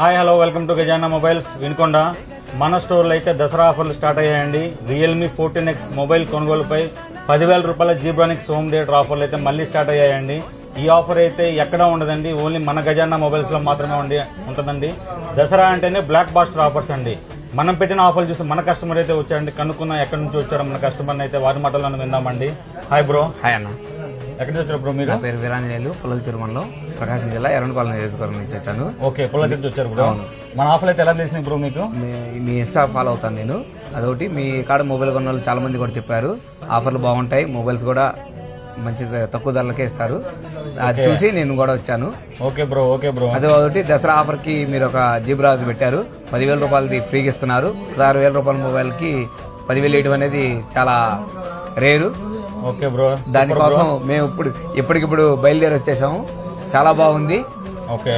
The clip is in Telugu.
Hi hello welcome to Gajana mobiles Vinukonda. మన స్టోర్లో అయితే దసరా ఆఫర్లు స్టార్ట్ అయ్యాయండి. రియల్మీ 14X మొబైల్ కొనుగోలుపై 10,000 రూపాయల జీబ్రానిక్స్ హోమ్ థియేటర్ ఆఫర్లు అయితే మళ్ళీ స్టార్ట్ అయ్యాయండి. ఈ ఆఫర్ అయితే ఎక్కడా ఉండదండి, ఓన్లీ మన గజానా మొబైల్స్ లో మాత్రమే ఉంటుందండి. దసరా అంటేనే బ్లాక్ బాస్టర్ ఆఫర్స్ అండి. మనం పెట్టిన ఆఫర్లు చూసి మన కస్టమర్ అయితే వచ్చాడండి. కనుక్కున్న ఎక్కడి నుంచి వచ్చాడో మన కస్టమర్ అయితే వారి మాటలను విందామండి. Hi bro. హాయ్ అన్న, ఎక్కడి నుంచి వచ్చారు బ్రో మీరు? నా పేరు వీరాంజనేయులు, పుల్లల చెరుమల్లో ప్రకాశం జిల్లా ఎర్రనపాలెం నియోజకవర్గం నుంచి వచ్చాను. ఓకే, పుల్ల నుంచి వచ్చారు బ్రో. మన ఆఫర్లు అయితే ఎలా తెలిసినాయి బ్రో మీకు? మీ ఇన్స్టా ఫాలో అవుతాను నేను. అదొకటి, మీ కాడ మొబైల్ కొన్న వాళ్ళు చాలా మంది కూడా చెప్పారు ఆఫర్లు బాగుంటాయి, మొబైల్స్ కూడా మంచి తక్కువ ధరలకే ఇస్తారు. అది చూసి నేను కూడా వచ్చాను. Okay bro. Okay bro. అదే ఒకటి, దసరా ఆఫర్ కి మీరు ఒక జీబ్రాజ్ పెట్టారు, 10,000 రూపాయలది ఫ్రీగా ఇస్తున్నారు. 16,000 రూపాయల మొబైల్ కి 10,000 ఇవ్వడం అనేది చాలా రేరు. Okay bro. దానికోసం మేము ఇప్పటికిప్పుడు బయలుదేరి వచ్చేసాము. చాలా బాగుంది. ఓకే.